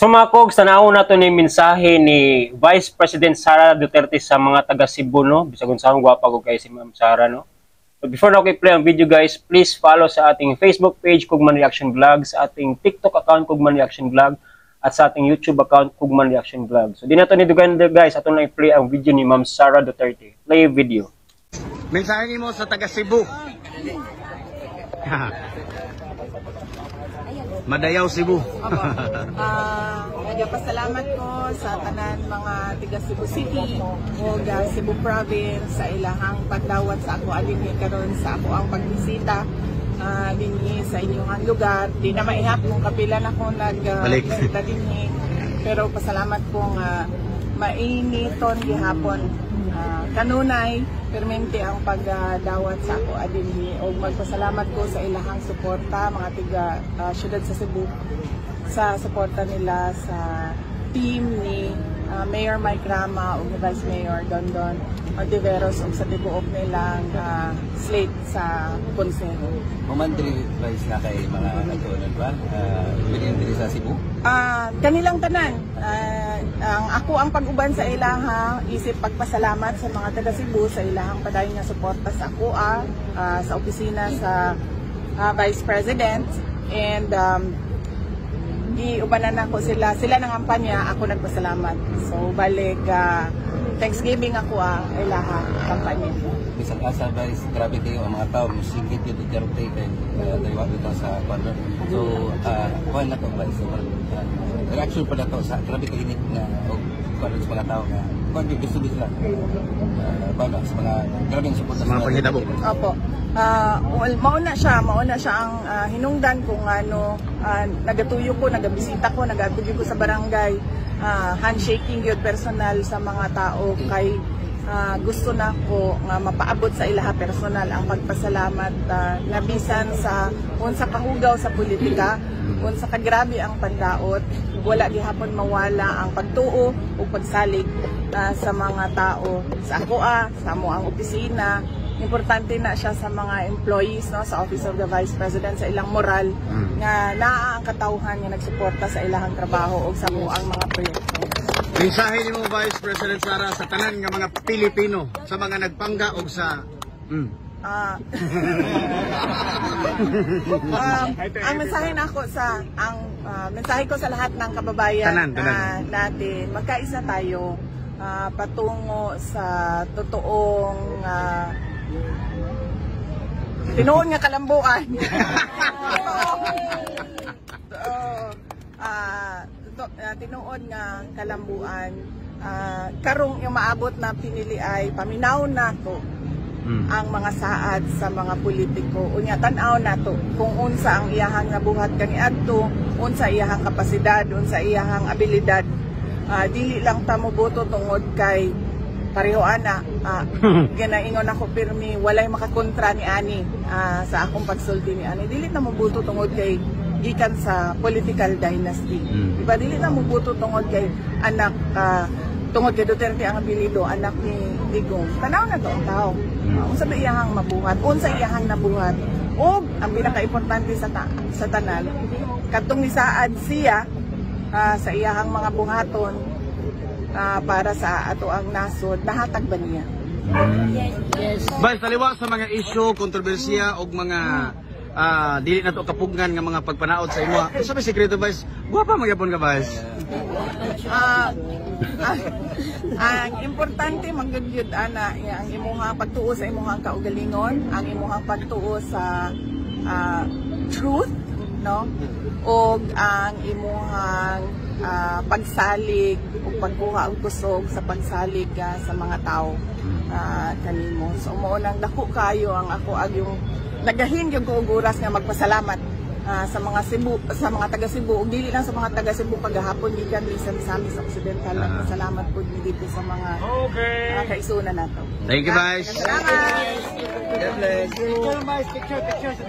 So mga kogs, tanaw na to ni mensahe ni Vice President Sara Duterte sa mga taga Cebu, no? Bisag unsahon gwapa ko kay si Ma'am Sara, no? But before na ko i-play ang video guys, please follow sa ating Facebook page Kugman Reaction Vlog, sa ating TikTok account Kugman Reaction Vlog, at sa ating YouTube account Kugman Reaction Vlog. So di na to ni dugan guys, ato na i-play ang video ni Ma'am Sara Duterte. Play video. Mensahe mo sa taga Cebu. Madayaw Cebu. Nagapasalamat ko sa tanan mga tiga Cebu City o Cebu Province sa ilahang pagdawat sa ako alin karon sa ako ang pagbisita dinhi sa inyong lugar. Di na maihap kung kapilan ako nagbisita dinhi, pero pasalamat kong mainiton gihapon. Kanunay permente ang pagdawat sa ako adinhi o magpasalamat ko sa ilahang suporta mga tiga syudad sa Cebu sa suporta nila sa team ni Mayor Mike Rama o ni Vice Mayor Dondon Ontiveros o sa tibuok nilang slate sa konseho. Mamandri Vice na kay mga nagtunan ba? Binindri sa Cebu? Kanilang tanan. Ako ang pag-uban sa ilaha, isip pagpasalamat sa mga taga Cebu sa ilahang padayon nga suporta sa ako sa opisina sa Vice President, and giubanan ako sila nang kampanya, ako nagpasalamat. So balik Thanksgiving ako ilaha kampanya. Bisag asa Vice, grabe kayo ang mga tao, musikit yung Duterte kay daliwa dito sa partner. So kuha na to Vice, reaction pa na to sa grabe ka init na kuha sa mga tao na kuha yung gusto sila paano sa mga grabe ang support sa mga panghitabo. Opo. Mauna siya ang hinungdan kung ano, nagatuyo ko, nagabisita ko, nagatuyo ko sa barangay, handshaking yun personal sa mga tao kay gusto na ko nga mapaabot sa ilaha personal ang pagpasalamat nabisan sa unsa kahugaw sa politika, unsa kagrabe ang pandaot, wala gihapon mawala ang pagtuo o pagsalig sa mga tao sa ako sa mo ang opisina. Importante na siya sa mga employees, no, sa Office of the Vice President, sa ilang moral nga naa ang katawhan nga nagsuporta sa ilahang trabaho o sa ang mga proyekto. Mensahe ni mo Vice President Sara sa tanan nga mga Pilipino, sa mga nagpangga o sa ang mensahe nako sa mensahe ko sa lahat ng kababayan natin, magkaisa tayo patungo sa totoong tinuod nga kalambuan. Tinuod nga kalambuan. Karong yung maabot na pinili ay paminaw nato ang mga saad sa mga politiko. Unya tan-aw nato kung unsa ang iyahang nabuhat kaniadto, unsa iyahang kapasidad, unsa iyahang abilidad. Dili lang ta moboto tungod kay pareho ana, ginaingon ako pirmi walay makakontra ni ani sa akong pagsulti ni ani. Dili na mobuto tungod kay gikan sa political dynasty. Diba dili na mobuto tungod kay anak tungod kay Duterte ang apelyido, anak ni Digong. Tanaw na to ang tao. Unsa ba iyahang mabuhat, unsa iyahang nabuhat. O ang pinaka-importante sa tanan, kadtong nisaad siya sa iyahang mga buhaton para sa ato ang nasod, nahatag ba niya? Yes. Vice, taliwa sa mga issue, kontrobersiya o mga dili na to kapugnan nga mga pagpanaod sa imo. Sa may sekreto Vice, guwapa magyapon ka Vice. Ang importante mangyud ana ang imuhang pagtuo sa imuhang kaugalingon, ang imuhang pagtuo sa truth, no? O ang imuhang pagsalig o pagkuha og kusog sa pagsalig sa mga tao kanimo. So mao nang dako kayo ang ako ag yung nagahin yung kuuguras nga magpasalamat sa mga Cebu, sa mga taga Cebu, ug dili lang sa mga taga Cebu kagahapon gikan bisan sa amin sa Occidental. Nagpasalamat pud dito sa mga kaisunan nato. Thank you Vice. Salamat. God bless. Picture sa